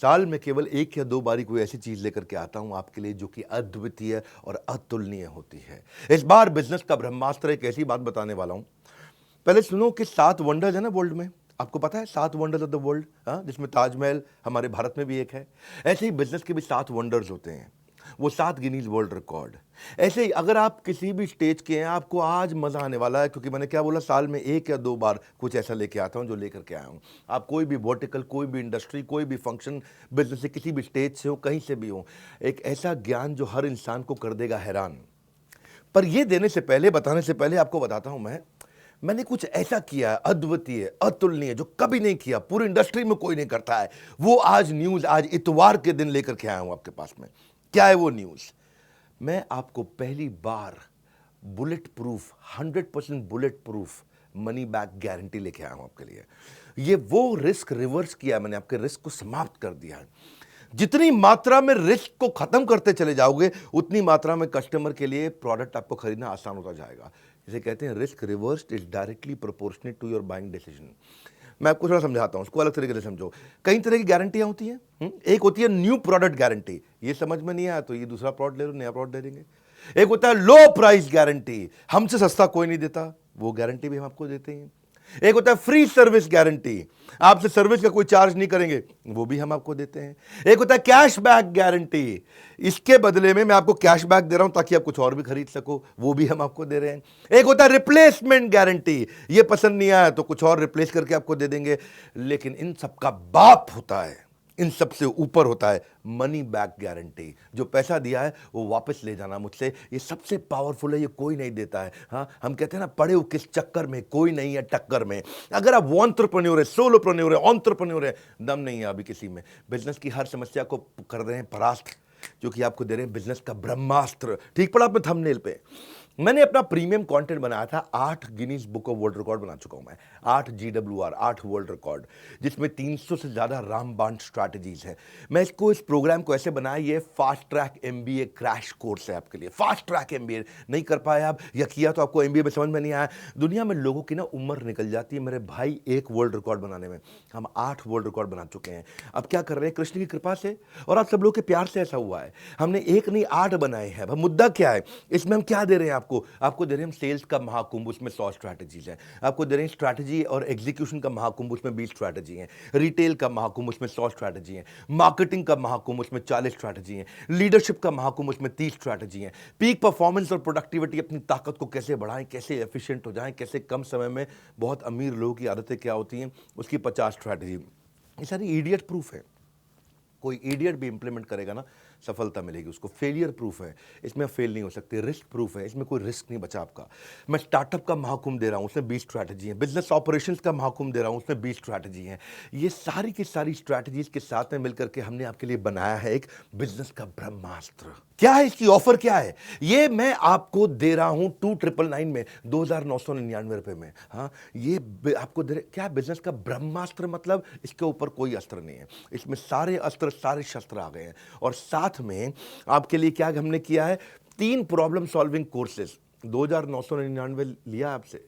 साल में केवल 1 या 2 बारी कोई ऐसी चीज़ लेकर के आता हूँ आपके लिए जो कि अद्वितीय और अतुलनीय होती है। इस बार बिज़नेस का ब्रह्मास्त्र एक ऐसी बात बताने वाला हूँ। पहले सुनो कि 7 वंडर्स है ना वर्ल्ड में, आपको पता है 7 वंडर्स ऑफ द वर्ल्ड, हाँ, जिसमें ताजमहल हमारे भारत में भी एक है। ऐसे ही बिजनेस के भी 7 वंडर्स होते हैं, वो 7 गिनीज वर्ल्ड रिकॉर्ड। ऐसे ही अगर आप किसी भी स्टेज के हैं, आपको आज मजा आने वाला है, क्योंकि मैंने क्या बोला, साल में 1 या 2 बार कुछ ऐसा लेके आता हूं जो लेकर के आया हूं। आप कोई भी वर्टिकल, कोई भी इंडस्ट्री, कोई भी फंक्शन, बिजनेस से किसी भी स्टेज से हो, कहीं से भी हो, एक ऐसा ज्ञान जो हर इंसान को कर देगा हैरान। पर ये देने से पहले, बताने से पहले आपको बताता हूं मैंने कुछ ऐसा किया है अद्वितीय, अतुलनीय, जो कभी नहीं किया, पूरी इंडस्ट्री में कोई नहीं करता है। वो आज न्यूज, आज इतवार के दिन लेकर के आया हूं आपके पास में। क्या है वो न्यूज? मैं आपको पहली बार bullet proof, 100% bullet proof money back guarantee लेके आया हूं आपके लिए। ये वो रिस्क रिवर्स किया, मैंने आपके रिस्क को समाप्त कर दिया है। जितनी मात्रा में रिस्क को खत्म करते चले जाओगे, उतनी मात्रा में कस्टमर के लिए प्रोडक्ट आपको खरीदना आसान होता जाएगा। जिसे कहते हैं risk reversed is directly proportionate to your buying decision. मैं आपको थोड़ा समझाता हूं, उसको अलग तरीके से समझो। कई तरह की गारंटियां होती हैं। एक होती है न्यू प्रोडक्ट गारंटी, ये समझ में नहीं आया तो ये दूसरा प्रोडक्ट ले लो, नया प्रोडक्ट दे देंगे। एक होता है लो प्राइस गारंटी, हमसे सस्ता कोई नहीं देता, वो गारंटी भी हम आपको देते हैं। एक होता है फ्री सर्विस गारंटी, आपसे सर्विस का कोई चार्ज नहीं करेंगे, वो भी हम आपको देते हैं। एक होता है कैश बैक गारंटी, इसके बदले में मैं आपको कैश बैक दे रहा हूं ताकि आप कुछ और भी खरीद सको, वो भी हम आपको दे रहे हैं। एक होता है रिप्लेसमेंट गारंटी, ये पसंद नहीं आया तो कुछ और रिप्लेस करके आपको दे देंगे। लेकिन इन सबका बाप होता है, इन सबसे ऊपर होता है मनी बैक गारंटी। जो पैसा दिया है वो वापस ले जाना मुझसे, ये सबसे पावरफुल है, ये कोई नहीं देता है। हाँ, हम कहते हैं ना, पड़े हो किस चक्कर में, कोई नहीं है टक्कर में। अगर आप एंटरप्रेन्योर है, सोलोप्रेन्योर है, एंटरप्रेन्योर है, दम नहीं है अभी किसी में, बिजनेस की हर समस्या को कर रहे हैं परास्त, जो कि आपको दे रहे हैं बिजनेस का ब्रह्मास्त्र। ठीक पड़ा आपने थंबनेल पे। मैंने अपना प्रीमियम कंटेंट बनाया था, 8 Guinness book of world record बना चुका हूं मैं, 8 GWR, 8 वर्ल्ड रिकॉर्ड, जिसमें 300 से ज्यादा रामबाण स्ट्रैटेजीज है। मैं इस प्रोग्राम को ऐसे बनाया, ये fast track MBA crash course है आपके लिए। फास्ट ट्रैक MBA नहीं कर पाए आप, या किया तो आपको MBA में समझ में नहीं आया। दुनिया में लोगों की ना उम्र निकल जाती है मेरे भाई एक वर्ल्ड रिकॉर्ड बनाने में, हम 8 वर्ल्ड रिकॉर्ड बना चुके हैं। अब क्या कर रहे हैं, कृष्ण की कृपा से और आप सब लोग के प्यार से ऐसा हुआ है, हमने एक नहीं 8 बनाए हैं। अब मुद्दा क्या है, इसमें हम क्या दे रहे हैं आपको दे रहे हैं हम सेल्स का महाकुंभ, उसमें 100 स्ट्रैटेजीज हैं। आपको दे रहे हैं स्ट्रैटेजी और एग्जीक्यूशन का महाकुंभ, उसमें 20 स्ट्रैटेजी हैं। रिटेल का महाकुंभ, उसमें 100 स्ट्रैटेजी हैं। मार्केटिंग का महाकुंभ, उसमें 40 स्ट्रैटेजी हैं। लीडरशिप का महाकुंभ, उसमें 30 स्ट्रैटेजी हैं। पीक परफॉर्मेंस और प्रोडक्टिविटी, अपनी ताकत को कैसे बढ़ाएं, कैसे एफिशिएंट हो जाएं, कैसे कम समय में, बहुत अमीर लोगों की आदतें क्या होती हैं, उसकी 50 स्ट्रैटेजी। ये सारी इडियट प्रूफ है, कोई इडियट भी इंप्लीमेंट करेगा ना, सफलता मिलेगी उसको। फेलियर प्रूफ है, इसमें फेल नहीं हो सकते। रिस्क प्रूफ है, इसमें कोई रिस्क नहीं बचा आपका। मैं स्टार्टअप का महाकुंभ दे रहा हूं, उसमें 20 स्ट्रैटेजी है। बिजनेस ऑपरेशंस का महाकुंभ दे रहा हूं, उसमें 20 स्ट्रैटेजी है। ये सारी की सारी स्ट्रैटेजीज के साथ में मिलकर के हमने आपके लिए बनाया है एक बिजनेस का ब्रह्मास्त्र। क्या है इसकी ऑफर, क्या है? ये मैं आपको दे रहा हूं 2999 में, 2999 रुपए में। हाँ, ये आपको दे रहे, क्या बिजनेस का ब्रह्मास्त्र मतलब इसके ऊपर कोई अस्त्र नहीं है, इसमें सारे अस्त्र, सारे शस्त्र आ गए हैं। और साथ में आपके लिए क्या हमने किया है, 3 प्रॉब्लम सॉल्विंग कोर्सेज। 2999 लिया आपसे,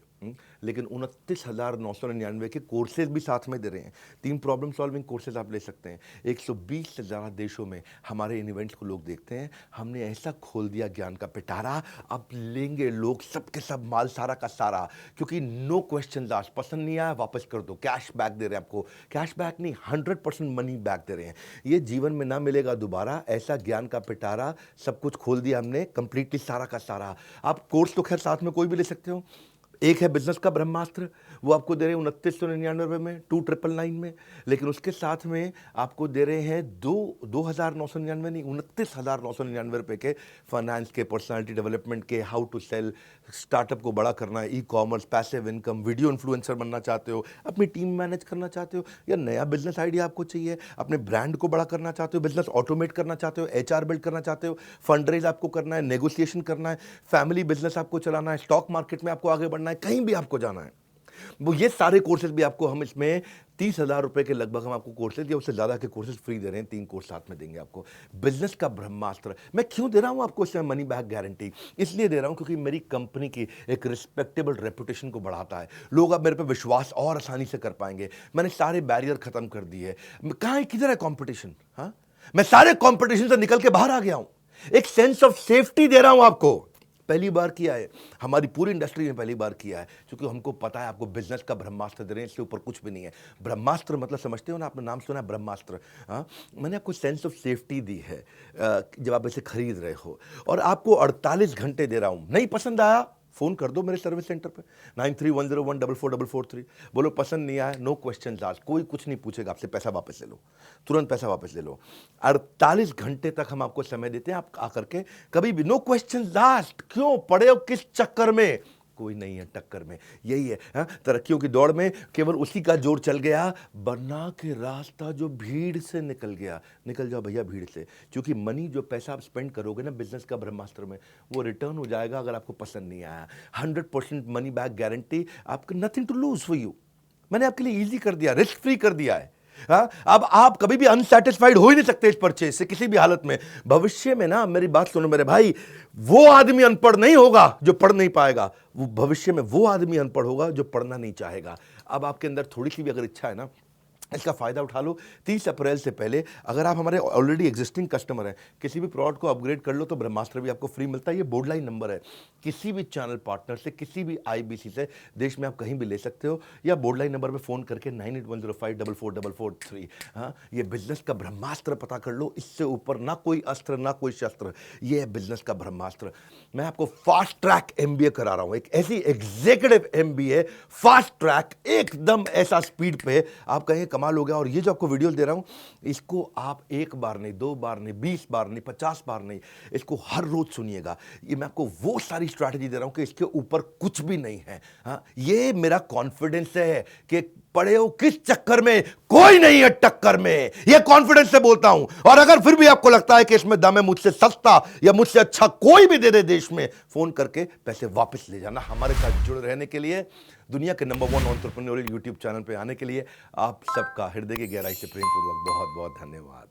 लेकिन 29,999 के कोर्सेज भी साथ में दे रहे हैं। 3 प्रॉब्लम सॉल्विंग कोर्सेज आप ले सकते हैं। 120 से ज़्यादा देशों में हमारे इन इवेंट्स को लोग देखते हैं। हमने ऐसा खोल दिया ज्ञान का पिटारा, अब लेंगे लोग सब के सब माल, सारा का सारा, क्योंकि नो क्वेश्चन आस्क्ड। पसंद नहीं आया वापस कर दो, कैश बैक दे रहे हैं आपको। कैश बैक नहीं, 100% मनी बैक दे रहे हैं। ये जीवन में ना मिलेगा दोबारा, ऐसा ज्ञान का पिटारा, सब कुछ खोल दिया हमने कंप्लीटली, सारा का सारा। आप कोर्स तो खैर साथ में कोई भी ले सकते हो। एक है बिजनेस का ब्रह्मास्त्र, वो आपको दे रहे हैं 2999 में, 2999 में। लेकिन उसके साथ में आपको दे रहे हैं 2999 नहीं, 29,999 रुपए के फाइनेंस के, पर्सनालिटी डेवलपमेंट के, हाउ टू सेल, स्टार्टअप को बड़ा करना है, e-commerce, passive income, video influencer बनना चाहते हो, अपनी टीम मैनेज करना चाहते हो, या नया बिजनेस आइडिया आपको चाहिए, अपने ब्रांड को बड़ा करना चाहते हो, बिजनेस ऑटोमेट करना चाहते हो, HR बिल्ड करना चाहते हो, फंड रेज आपको करना है, नेगोशिएशन करना है, फैमिली बिजनेस आपको चलाना है, स्टॉक मार्केट में आपको आगे बढ़ना है, कहीं भी आपको जाना है, वो ये सारे कोर्सेज भी आपको हम इसमें 30,000 रुपए के लगभग हम आपको कोर्सेज या उससे ज़्यादा के कोर्सेज फ्री दे रहे हैं। 3 कोर्स साथ में देंगे आपको। बिजनेस का ब्रह्मास्त्र मैं क्यों दे रहा हूँ आपको इसमें मनी बैक गारंटी? इसलिए दे रहा हूँ क्योंकि मेरी कंपनी की एक रिस्पेक्टेबल रेपुटेशन को बढ़ाता है। लोग अब मेरे पे विश्वास और आसानी से कर पाएंगे। मैंने सारे बैरियर खत्म कर दिए। कहाँ है, किधर है कॉम्पिटिशन? हाँ, मैं सारे कॉम्पिटिशन से निकल के बाहर आ गया हूँ। एक सेंस ऑफ सेफ्टी दे रहा हूं आपको। पहली बार किया है, हमारी पूरी इंडस्ट्री में पहली बार किया है, क्योंकि हमको पता है आपको बिजनेस का ब्रह्मास्त्र दे रहे हैं, इससे ऊपर कुछ भी नहीं है। ब्रह्मास्त्र मतलब समझते हो ना, आपने नाम सुना है ब्रह्मास्त्र। हाँ, मैंने आपको सेंस ऑफ सेफ्टी दी है जब आप इसे खरीद रहे हो, और आपको 48 घंटे दे रहा हूं। नहीं पसंद आया, फ़ोन कर दो मेरे सर्विस सेंटर पे 9310144443। बोलो पसंद नहीं आया, नो क्वेश्चन आस्क्ड, कोई कुछ नहीं पूछेगा आपसे, पैसा वापस ले लो, तुरंत पैसा वापस ले लो। 48 घंटे तक हम आपको समय देते हैं, आप आकर के कभी भी, नो क्वेश्चन आस्क्ड। क्यों पड़े हो किस चक्कर में? कोई नहीं है टक्कर में, यही है। हाँ, तरक्कियों की दौड़ में केवल उसी का जोर चल गया, वरना के रास्ता जो भीड़ से निकल गया। निकल जाओ भैया भीड़ से, क्योंकि मनी जो पैसा आप स्पेंड करोगे ना बिजनेस का ब्रह्मास्त्र में, वो रिटर्न हो जाएगा अगर आपको पसंद नहीं आया। 100% मनी बैक गारंटी, आपको nothing to lose for you. मैंने आपके लिए ईजी कर दिया, रिस्क फ्री कर दिया है। हाँ, अब आप कभी भी अनसेटिस्फाइड हो ही नहीं सकते इस परचेज से किसी भी हालत में। भविष्य में ना, मेरी बात सुनो मेरे भाई, वो आदमी अनपढ़ नहीं होगा जो पढ़ नहीं पाएगा, वो भविष्य में वो आदमी अनपढ़ होगा जो पढ़ना नहीं चाहेगा। अब आपके अंदर थोड़ी सी भी अगर इच्छा है ना, इसका फ़ायदा उठा लो। 30 अप्रैल से पहले अगर आप हमारे ऑलरेडी एग्जिस्टिंग कस्टमर हैं, किसी भी प्रोडक्ट को अपग्रेड कर लो तो ब्रह्मास्त्र भी आपको फ्री मिलता है। ये बोर्ड लाइन नंबर है, किसी भी चैनल पार्टनर से, किसी भी आईबीसी से देश में आप कहीं भी ले सकते हो, या बोर्ड लाइन नंबर पे फ़ोन करके 9810544443। हाँ, ये बिजनेस का ब्रह्मास्त्र पता कर लो। इससे ऊपर ना कोई अस्त्र ना कोई शस्त्र, ये है बिजनेस का ब्रह्मास्त्र। मैं आपको फास्ट ट्रैक MBA करा रहा हूँ, एक ऐसी एग्जीक्यूटिव MBA, फास्ट ट्रैक, एकदम ऐसा स्पीड पे आप कहें कमाल हो गया। और ये जो आपको वीडियो दे रहा हूं, इसको आप 1 बार नहीं, 2 बार नहीं, 20 बार नहीं, 50 बार नहीं, इसको हर रोज सुनिएगा। ये मैं आपको वो सारी स्ट्रैटेजी दे रहा हूं कि इसके ऊपर कुछ भी नहीं है। हाँ, ये मेरा कॉन्फिडेंस है कि पड़े हो किस चक्कर में, कोई नहीं है टक्कर में, ये कॉन्फिडेंस से बोलता हूं। और अगर फिर भी आपको लगता है कि इसमें दम है, मुझसे सस्ता या मुझसे अच्छा कोई भी दे दे देश में, फोन करके पैसे वापस ले जाना। हमारे साथ जुड़े रहने के लिए, दुनिया के नंबर 1 एंटरप्रेन्योरियल यूट्यूब चैनल पे आने के लिए आप सबका हृदय की गहराई से प्रेम पूर्वक बहुत बहुत धन्यवाद।